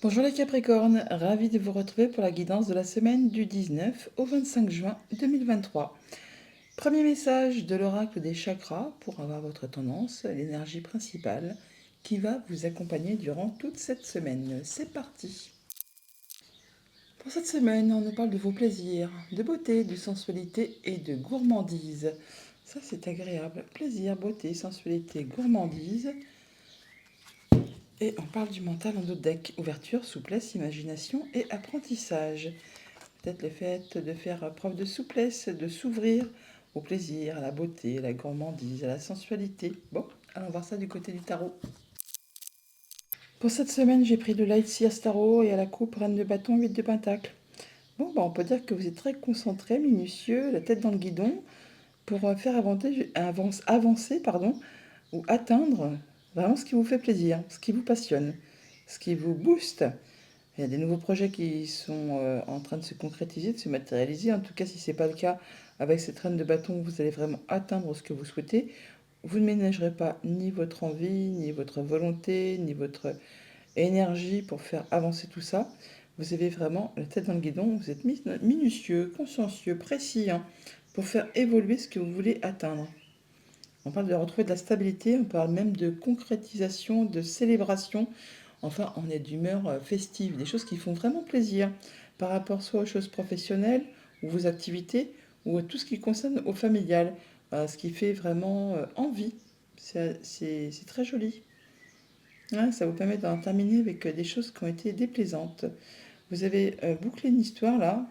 Bonjour les Capricornes, ravi de vous retrouver pour la guidance de la semaine du 19 au 25 juin 2023. Premier message de l'oracle des chakras pour avoir votre tendance, l'énergie principale qui va vous accompagner durant toute cette semaine. C'est parti. Pour cette semaine, on nous parle de vos plaisirs, de beauté, de sensualité et de gourmandise. Ça c'est agréable. Plaisir, beauté, sensualité, gourmandise. Et on parle du mental en d'autres decks. Ouverture, souplesse, imagination et apprentissage. Peut-être le fait de faire preuve de souplesse, de s'ouvrir au plaisir, à la beauté, à la gourmandise, à la sensualité. Bon, allons voir ça du côté du tarot. Pour cette semaine, j'ai pris le Light Seers Tarot et à la coupe Reine de bâton, 8 de pentacle. Bon, on peut dire que vous êtes très concentré, minutieux, la tête dans le guidon, pour faire avancer ou atteindre vraiment ce qui vous fait plaisir, ce qui vous passionne, ce qui vous booste. Il y a des nouveaux projets qui sont en train de se concrétiser, de se matérialiser. En tout cas, si ce n'est pas le cas, avec cette reine de bâton, vous allez vraiment atteindre ce que vous souhaitez. Vous ne ménagerez pas ni votre envie, ni votre volonté, ni votre énergie pour faire avancer tout ça. Vous avez vraiment la tête dans le guidon, vous êtes minutieux, consciencieux, précis, pour faire évoluer ce que vous voulez atteindre. On parle de retrouver de la stabilité, on parle même de concrétisation, de célébration. Enfin, on est d'humeur festive, des choses qui font vraiment plaisir par rapport soit aux choses professionnelles ou vos activités ou à tout ce qui concerne au familial, ce qui fait vraiment envie. C'est très joli. Ouais, ça vous permet d'en terminer avec des choses qui ont été déplaisantes. Vous avez bouclé une histoire là.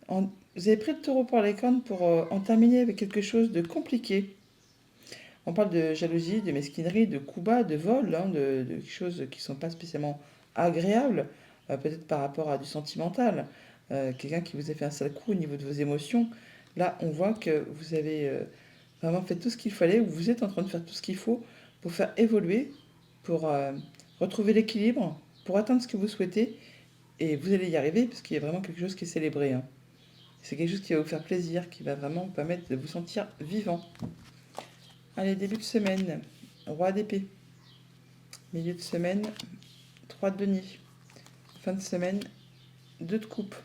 Vous avez pris le taureau par les cornes pour en terminer avec quelque chose de compliqué. On parle de jalousie, de mesquinerie, de coups bas, de vol, de choses qui ne sont pas spécialement agréables, peut-être par rapport à du sentimental. Quelqu'un qui vous a fait un sale coup au niveau de vos émotions. Là, on voit que vous avez vraiment fait tout ce qu'il fallait, ou vous êtes en train de faire tout ce qu'il faut pour faire évoluer, pour retrouver l'équilibre, pour atteindre ce que vous souhaitez. Et vous allez y arriver, parce qu'il y a vraiment quelque chose qui est célébré. C'est quelque chose qui va vous faire plaisir, qui va vraiment vous permettre de vous sentir vivant. Allez, début de semaine, roi d'épée. Milieu de semaine, 3 de denier. Fin de semaine, 2 de coupe.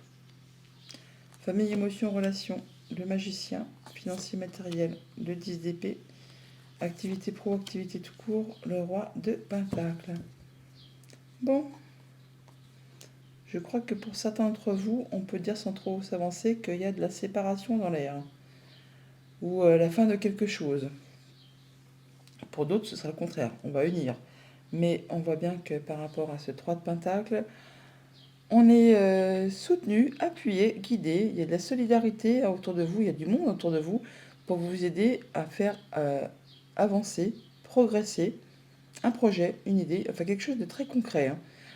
Famille, émotion, relation, le magicien. Financier, matériel, le 10 d'épée. Activité pro, activité tout court, le roi de pentacle. Bon, je crois que pour certains d'entre vous, on peut dire sans trop s'avancer qu'il y a de la séparation dans l'air. Ou la fin de quelque chose. Pour d'autres, ce sera le contraire, on va unir. Mais on voit bien que par rapport à ce 3 de pentacle, on est soutenu, appuyé, guidé. Il y a de la solidarité autour de vous, il y a du monde autour de vous pour vous aider à faire avancer, progresser un projet, une idée, enfin quelque chose de très concret.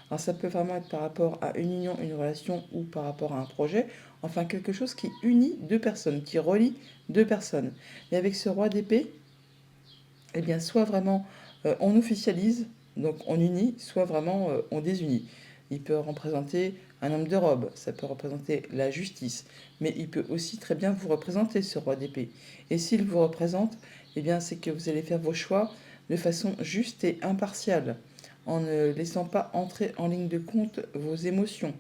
Alors ça peut vraiment être par rapport à une union, une relation ou par rapport à un projet. Enfin quelque chose qui unit deux personnes, qui relie deux personnes. Mais avec ce roi d'épée, eh bien soit vraiment on officialise, donc on unit, soit vraiment on désunit. Il peut représenter un homme de robe, ça peut représenter la justice, mais il peut aussi très bien vous représenter ce roi d'épée. Et s'il vous représente, eh bien c'est que vous allez faire vos choix de façon juste et impartiale, en ne laissant pas entrer en ligne de compte vos émotions,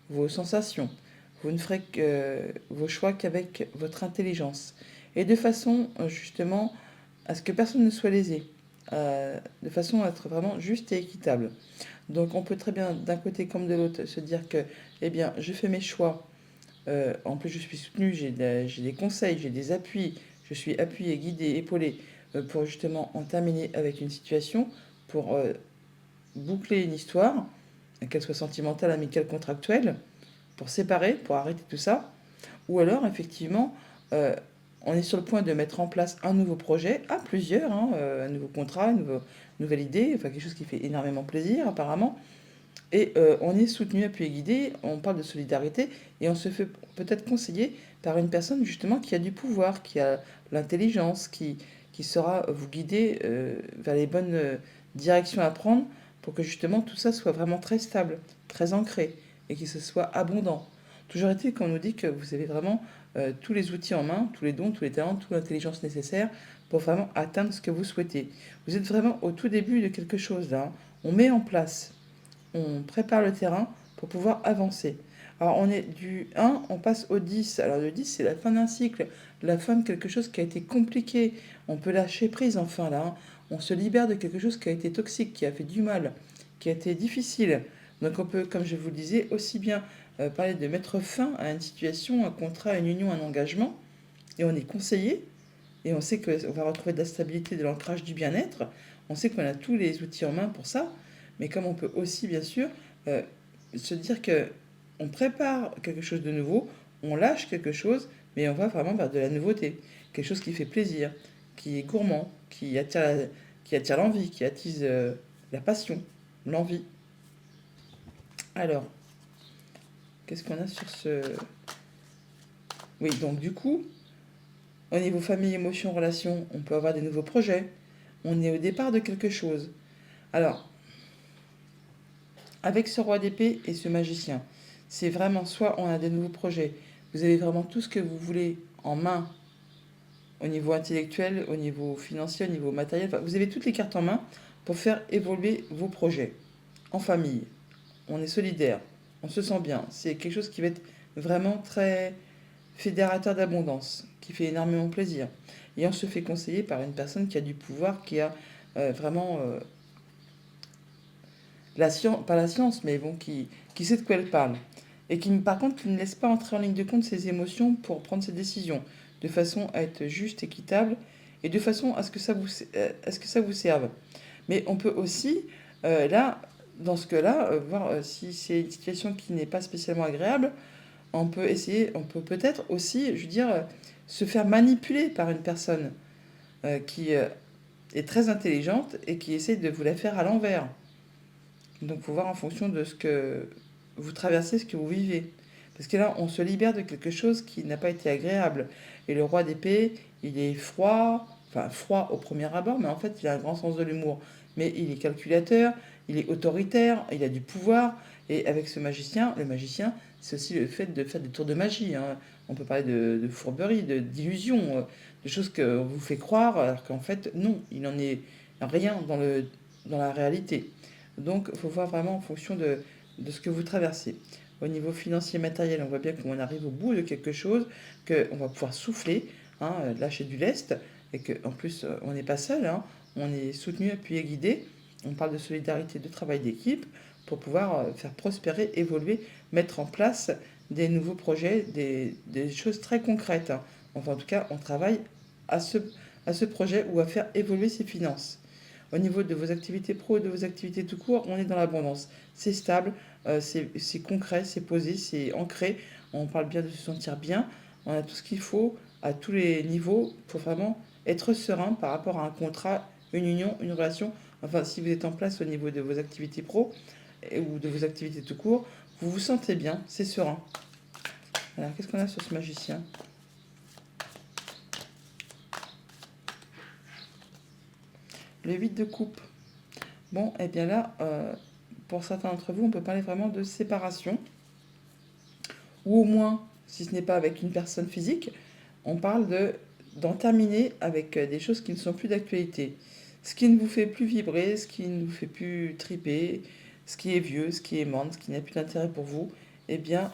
vos sensations. Vous ne ferez vos choix qu'avec votre intelligence. Et de façon justement à ce que personne ne soit lésé, de façon à être vraiment juste et équitable. Donc on peut très bien d'un côté comme de l'autre se dire que eh bien je fais mes choix, en plus je suis soutenu, j'ai des conseils, j'ai des appuis, je suis appuyé, guidé, épaulé pour justement en terminer avec une situation, pour boucler une histoire, qu'elle soit sentimentale, amicale, contractuelle, pour séparer, pour arrêter tout ça. Ou alors effectivement on est sur le point de mettre en place un nouveau projet, à plusieurs, un nouveau contrat, une nouvelle idée, enfin quelque chose qui fait énormément plaisir apparemment. Et on est soutenu, appuyé, guidé, on parle de solidarité, et on se fait peut-être conseiller par une personne justement qui a du pouvoir, qui a l'intelligence, qui saura vous guider vers les bonnes directions à prendre pour que justement tout ça soit vraiment très stable, très ancré, et que ce soit abondant. Toujours est-il qu'on nous dit que vous avez vraiment tous les outils en main, tous les dons, tous les talents, toute l'intelligence nécessaire pour vraiment atteindre ce que vous souhaitez. Vous êtes vraiment au tout début de quelque chose là. On met en place on prépare le terrain pour pouvoir avancer. Alors on est du 1, on passe au 10. Alors le 10, c'est la fin d'un cycle, la fin de quelque chose qui a été compliqué. On peut lâcher prise enfin là, hein. On se libère de quelque chose qui a été toxique, qui a fait du mal, qui a été difficile. Donc on peut, comme je vous le disais, aussi bien parler de mettre fin à une situation, un contrat, une union, un engagement. Et on est conseillé, et on sait qu'on va retrouver de la stabilité, de l'ancrage, du bien-être. On sait qu'on a tous les outils en main pour ça. Mais comme on peut aussi, bien sûr, euh, se dire que on prépare quelque chose de nouveau, on lâche quelque chose, mais on va vraiment vers de la nouveauté. Quelque chose qui fait plaisir, qui est gourmand, qui attire l'envie, qui attise la passion, l'envie. Alors, qu'est-ce qu'on a sur ce... Oui, donc du coup, au niveau famille, émotion, relation, on peut avoir des nouveaux projets. On est au départ de quelque chose. Alors, avec ce roi d'épée et ce magicien, c'est vraiment soit on a des nouveaux projets, vous avez vraiment tout ce que vous voulez en main au niveau intellectuel, au niveau financier, au niveau matériel. Enfin, vous avez toutes les cartes en main pour faire évoluer vos projets. En famille, on est solidaire, on se sent bien. C'est quelque chose qui va être vraiment très fédérateur d'abondance, qui fait énormément plaisir. Et on se fait conseiller par une personne qui a du pouvoir, qui a vraiment la science, pas la science, mais bon, qui sait de quoi elle parle. Et qui, par contre, qui ne laisse pas entrer en ligne de compte ses émotions pour prendre ses décisions, de façon à être juste, équitable, et de façon à ce que ça vous serve. Mais on peut aussi, là, dans ce cas-là, voir si c'est une situation qui n'est pas spécialement agréable, on peut essayer, on peut peut-être aussi, je veux dire, se faire manipuler par une personne qui est très intelligente et qui essaie de vous la faire à l'envers. Donc, il faut voir en fonction de ce que vous traversez, ce que vous vivez. Parce que là, on se libère de quelque chose qui n'a pas été agréable. Et le roi d'épée, il est froid, enfin froid au premier abord, mais en fait, il a un grand sens de l'humour. Mais il est calculateur, il est autoritaire, il a du pouvoir. Et avec ce magicien, le magicien, c'est aussi le fait de faire des tours de magie, hein. On peut parler de fourberie, d'illusion, de choses que vous fait croire, alors qu'en fait, non, il n'en est rien dans la réalité. Donc, il faut voir vraiment en fonction de ce que vous traversez. Au niveau financier et matériel, on voit bien qu'on arrive au bout de quelque chose, qu'on va pouvoir souffler, hein, lâcher du lest, et qu'en plus, on n'est pas seul, hein, on est soutenu, appuyé, guidé. On parle de solidarité, de travail d'équipe, pour pouvoir faire prospérer, évoluer, mettre en place des nouveaux projets, des choses très concrètes, hein. Enfin, en tout cas, on travaille à à ce projet ou à faire évoluer ses finances. Au niveau de vos activités pro et de vos activités tout court, on est dans l'abondance. C'est stable, c'est concret, c'est posé, c'est ancré. On parle bien de se sentir bien. On a tout ce qu'il faut à tous les niveaux pour vraiment être serein par rapport à un contrat, une union, une relation. Enfin, si vous êtes en place au niveau de vos activités pro ou de vos activités tout court, vous vous sentez bien, c'est serein. Alors, qu'est-ce qu'on a sur ce magicien? Le 8 de coupe. Bon, et bien là, pour certains d'entre vous, on peut parler vraiment de séparation. Ou au moins, si ce n'est pas avec une personne physique, on parle d'en terminer avec des choses qui ne sont plus d'actualité. Ce qui ne vous fait plus vibrer, ce qui ne vous fait plus triper, ce qui est vieux, ce qui est morne, ce qui n'a plus d'intérêt pour vous, eh bien,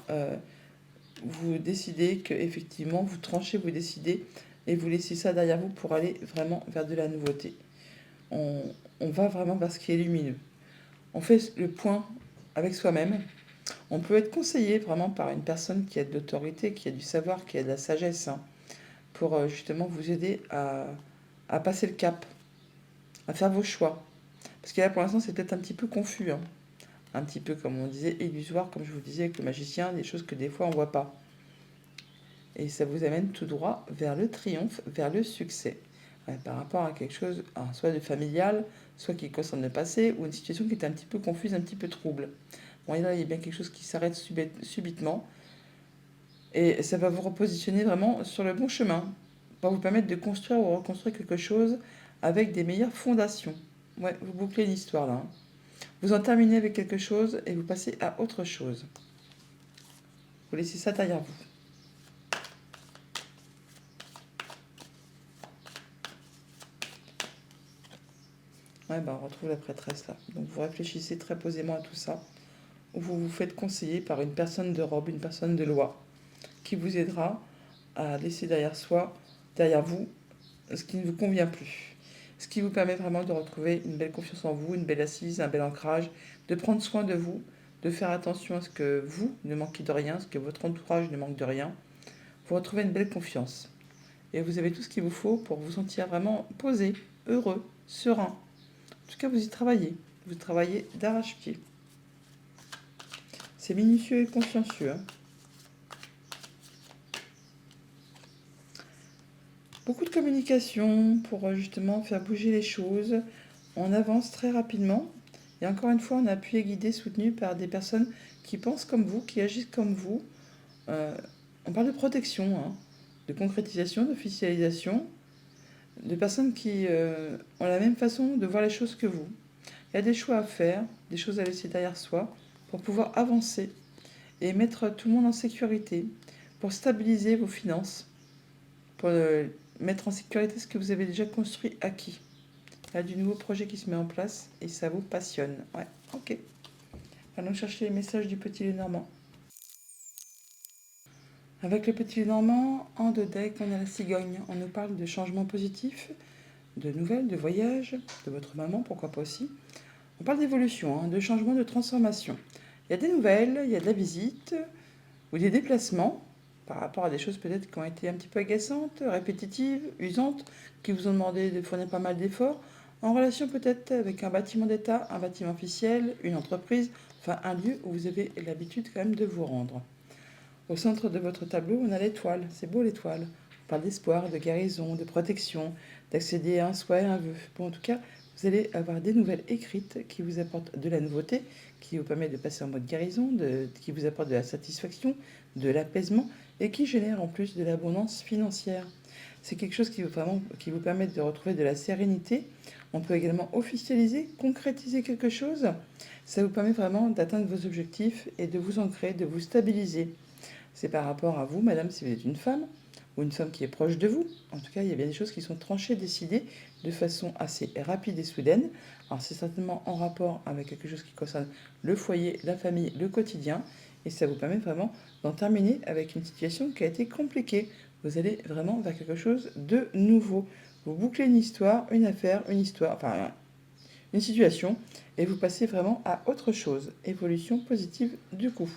vous décidez que effectivement vous tranchez, vous décidez et vous laissez ça derrière vous pour aller vraiment vers de la nouveauté. On, on va vraiment vers ce qui est lumineux. On fait le point avec soi-même. On peut être conseillé vraiment par une personne qui a de l'autorité, qui a du savoir, qui a de la sagesse, hein, pour justement vous aider à passer le cap, à faire vos choix. Parce que là, pour l'instant, c'est peut-être un petit peu confus, hein. Un petit peu, comme on disait, illusoire, comme je vous disais avec le magicien, des choses que des fois on ne voit pas. Et ça vous amène tout droit vers le triomphe, vers le succès. Ouais, par rapport à quelque chose, soit de familial, soit qui concerne le passé, ou une situation qui est un petit peu confuse, un petit peu trouble. Bon, et là, il y a bien quelque chose qui s'arrête subitement. Et ça va vous repositionner vraiment sur le bon chemin. Va vous permettre de construire ou reconstruire quelque chose avec des meilleures fondations. Ouais, vous bouclez l'histoire là, hein. Vous en terminez avec quelque chose et vous passez à autre chose. Vous laissez ça derrière vous. Ouais, bah, on retrouve la prêtresse là. Donc vous réfléchissez très posément à tout ça. Vous vous faites conseiller par une personne de robe, une personne de loi, qui vous aidera à laisser derrière vous, ce qui ne vous convient plus. Ce qui vous permet vraiment de retrouver une belle confiance en vous, une belle assise, un bel ancrage, de prendre soin de vous, de faire attention à ce que vous ne manquez de rien, ce que votre entourage ne manque de rien. Vous retrouvez une belle confiance. Et vous avez tout ce qu'il vous faut pour vous sentir vraiment posé, heureux, serein. En tout cas, vous y travaillez. Vous travaillez d'arrache-pied. C'est minutieux et consciencieux, hein. Beaucoup de communication pour justement faire bouger les choses. On avance très rapidement. Et encore une fois, on est appuyé, guidé, soutenu par des personnes qui pensent comme vous, qui agissent comme vous. Euh, on parle de protection, hein, de concrétisation, d'officialisation, de personnes qui ont la même façon de voir les choses que vous. Il y a des choix à faire, des choses à laisser derrière soi pour pouvoir avancer et mettre tout le monde en sécurité, pour stabiliser vos finances, pour mettre en sécurité ce que vous avez déjà construit, acquis. Il y a du nouveau projet qui se met en place et ça vous passionne. Ouais, ok. Allons chercher les messages du petit Lenormand. Avec le petit Lenormand, en deux decks, on a la cigogne. On nous parle de changements positifs, de nouvelles, de voyages, de votre maman, pourquoi pas aussi. On parle d'évolution, hein, de changement, de transformation. Il y a des nouvelles, il y a de la visite ou des déplacements par rapport à des choses peut-être qui ont été un petit peu agaçantes, répétitives, usantes, qui vous ont demandé de fournir pas mal d'efforts, en relation peut-être avec un bâtiment d'État, un bâtiment officiel, une entreprise, enfin un lieu où vous avez l'habitude quand même de vous rendre. Au centre de votre tableau, on a l'étoile. C'est beau l'étoile. On parle d'espoir, de guérison, de protection, d'accéder à un souhait, un vœu. Bon, en tout cas, vous allez avoir des nouvelles écrites qui vous apportent de la nouveauté, qui vous permettent de passer en mode guérison, qui vous apportent de la satisfaction, de l'apaisement et qui génèrent en plus de l'abondance financière. C'est quelque chose qui vous permet de retrouver de la sérénité. On peut également officialiser, concrétiser quelque chose. Ça vous permet vraiment d'atteindre vos objectifs et de vous ancrer, de vous stabiliser. C'est par rapport à vous, madame, si vous êtes une femme, ou une femme qui est proche de vous. En tout cas, il y a bien des choses qui sont tranchées, décidées de façon assez rapide et soudaine. Alors c'est certainement en rapport avec quelque chose qui concerne le foyer, la famille, le quotidien. Et ça vous permet vraiment d'en terminer avec une situation qui a été compliquée. Vous allez vraiment vers quelque chose de nouveau. Vous bouclez une histoire, une affaire, une histoire, enfin une situation, et vous passez vraiment à autre chose. Évolution positive du coup.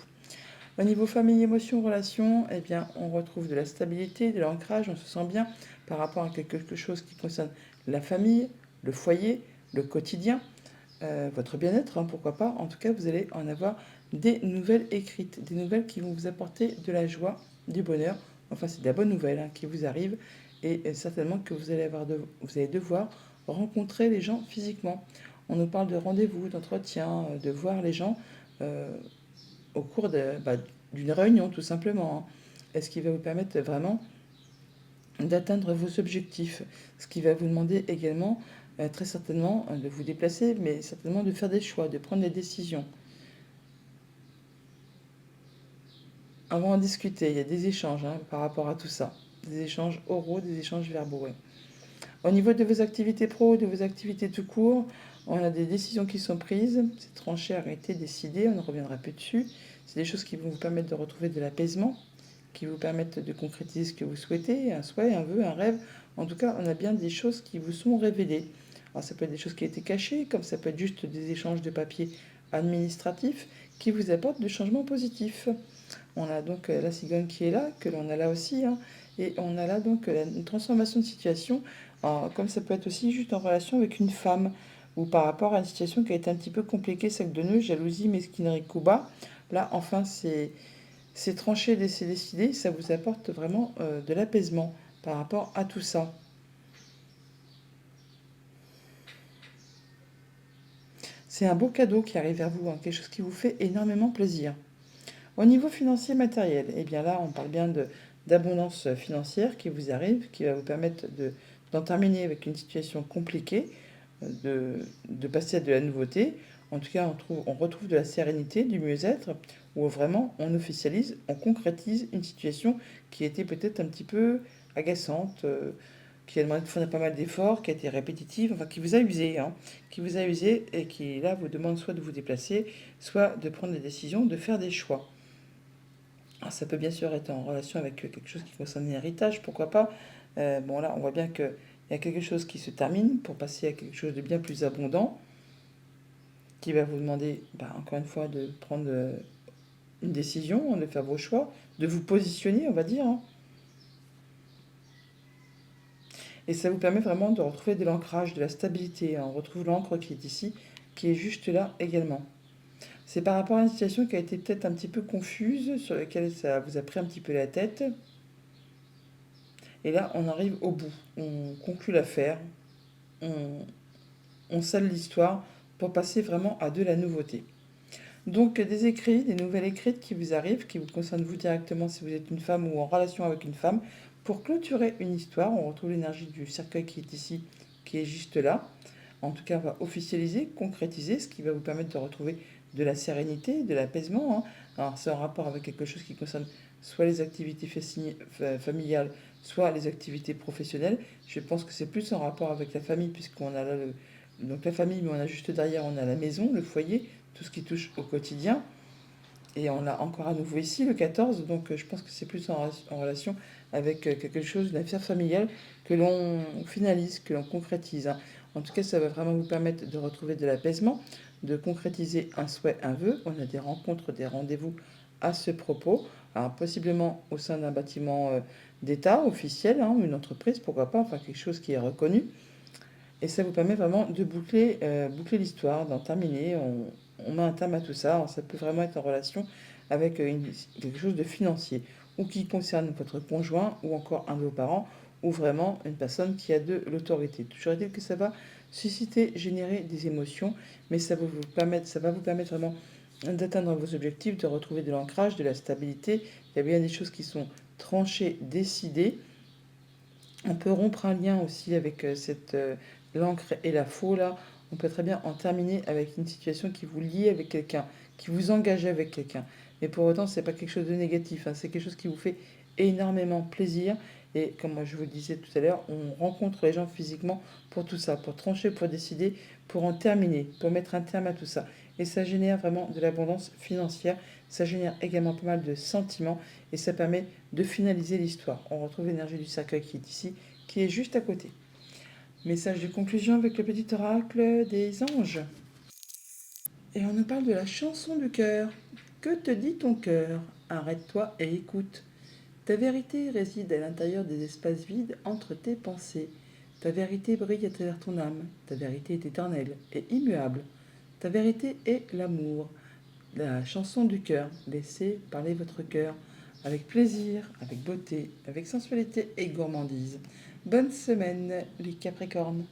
Au niveau famille, émotions, relations, eh bien, on retrouve de la stabilité, de l'ancrage, on se sent bien par rapport à quelque chose qui concerne la famille, le foyer, le quotidien, votre bien-être, hein, pourquoi pas. En tout cas, vous allez en avoir des nouvelles écrites, des nouvelles qui vont vous apporter de la joie, du bonheur. Enfin, c'est de la bonne nouvelle, hein, qui vous arrive et certainement que vous allez devoir rencontrer les gens physiquement. On nous parle de rendez-vous, d'entretien, de voir les gens. Au cours d'une réunion, tout simplement, hein. Et ce qui va vous permettre vraiment d'atteindre vos objectifs. Ce qui va vous demander également, très certainement, de vous déplacer, mais certainement de faire des choix, de prendre des décisions. On va en discuter, il y a des échanges, hein, par rapport à tout ça. Des échanges oraux, des échanges verbaux. Ouais. Au niveau de vos activités pro, de vos activités tout court, on a des décisions qui sont prises. C'est tranché, arrêté, décidé, on ne reviendra plus dessus. C'est des choses qui vont vous permettre de retrouver de l'apaisement, qui vous permettent de concrétiser ce que vous souhaitez, un souhait, un vœu, un rêve. En tout cas, on a bien des choses qui vous sont révélées. Alors ça peut être des choses qui étaient cachées, comme ça peut être juste des échanges de papier administratifs qui vous apportent des changements positifs. On a donc la cigogne qui est là, que l'on a là aussi, hein, et on a là donc une transformation de situation, comme ça peut être aussi juste en relation avec une femme, ou par rapport à une situation qui a été un petit peu compliquée, sac de nœuds, jalousie, mesquinerie, coup bas. Là, enfin, c'est tranché, c'est décidé, ça vous apporte vraiment de l'apaisement par rapport à tout ça. C'est un beau cadeau qui arrive vers vous, hein, quelque chose qui vous fait énormément plaisir. Au niveau financier matériel, eh bien là, on parle bien d'abondance financière qui vous arrive, qui va vous permettre d'en terminer avec une situation compliquée, de passer à de la nouveauté. En tout cas, on retrouve de la sérénité, du mieux-être, où vraiment on officialise, on concrétise une situation qui était peut-être un petit peu agaçante, qui a demandé de fournir pas mal d'efforts, qui a été répétitive, enfin qui vous a usé, hein, qui vous a usé et qui là vous demande soit de vous déplacer, soit de prendre des décisions, de faire des choix. Alors, ça peut bien sûr être en relation avec quelque chose qui concerne l'héritage, pourquoi pas. Bon là, on voit bien qu'il y a quelque chose qui se termine pour passer à quelque chose de bien plus abondant, qui va vous demander, encore une fois, de prendre une décision, de faire vos choix, de vous positionner, on va dire, hein. Et ça vous permet vraiment de retrouver de l'ancrage, de la stabilité, hein. On retrouve l'encre qui est ici, qui est juste là également. C'est par rapport à une situation qui a été peut-être un petit peu confuse, sur laquelle ça vous a pris un petit peu la tête. Et là, on arrive au bout. On conclut l'affaire. On, on scelle l'histoire pour passer vraiment à de la nouveauté. Donc des écrits, des nouvelles écrites qui vous arrivent, qui vous concernent vous directement si vous êtes une femme ou en relation avec une femme. Pour clôturer une histoire, on retrouve l'énergie du cercueil qui est ici, qui est juste là. En tout cas, on va officialiser, concrétiser, ce qui va vous permettre de retrouver de la sérénité, de l'apaisement, hein. Alors c'est en rapport avec quelque chose qui concerne soit les activités familiales, soit les activités professionnelles. Je pense que c'est plus en rapport avec la famille, puisqu'on a là donc la famille, mais on a juste derrière, on a la maison, le foyer, tout ce qui touche au quotidien. Et on l'a encore à nouveau ici, le 14, donc je pense que c'est plus en relation avec quelque chose, une affaire familiale, que l'on finalise, que l'on concrétise, hein. En tout cas, ça va vraiment vous permettre de retrouver de l'apaisement, de concrétiser un souhait, un vœu. On a des rencontres, des rendez-vous à ce propos. Alors, possiblement au sein d'un bâtiment d'État officiel, hein, une entreprise, pourquoi pas, enfin quelque chose qui est reconnu. Et ça vous permet vraiment de boucler l'histoire, d'en terminer. On met un terme à tout ça. Alors, ça peut vraiment être en relation avec quelque chose de financier, ou qui concerne votre conjoint, ou encore un de vos parents, ou vraiment une personne qui a de l'autorité. Toujours est-il que ça va susciter, générer des émotions, mais ça va vous permettre vraiment d'atteindre vos objectifs, de retrouver de l'ancrage, de la stabilité. Il y a bien des choses qui sont tranchées, décidées. On peut rompre un lien aussi avec l'encre et la faux là. On peut très bien en terminer avec une situation qui vous lie avec quelqu'un, qui vous engage avec quelqu'un. Mais pour autant, c'est pas quelque chose de négatif, hein. C'est quelque chose qui vous fait énormément plaisir. Et comme moi je vous le disais tout à l'heure, on rencontre les gens physiquement pour tout ça, pour trancher, pour décider, pour en terminer, pour mettre un terme à tout ça. Et ça génère vraiment de l'abondance financière. Ça génère également pas mal de sentiments et ça permet de finaliser l'histoire. On retrouve l'énergie du cercueil qui est ici, qui est juste à côté. Message de conclusion avec le petit oracle des anges. Et on nous parle de la chanson du cœur. Que te dit ton cœur? Arrête-toi et écoute. Ta vérité réside à l'intérieur des espaces vides entre tes pensées. Ta vérité brille à travers ton âme. Ta vérité est éternelle et immuable. Ta vérité est l'amour. La chanson du cœur. Laissez parler votre cœur avec plaisir, avec beauté, avec sensualité et gourmandise. Bonne semaine, les Capricornes.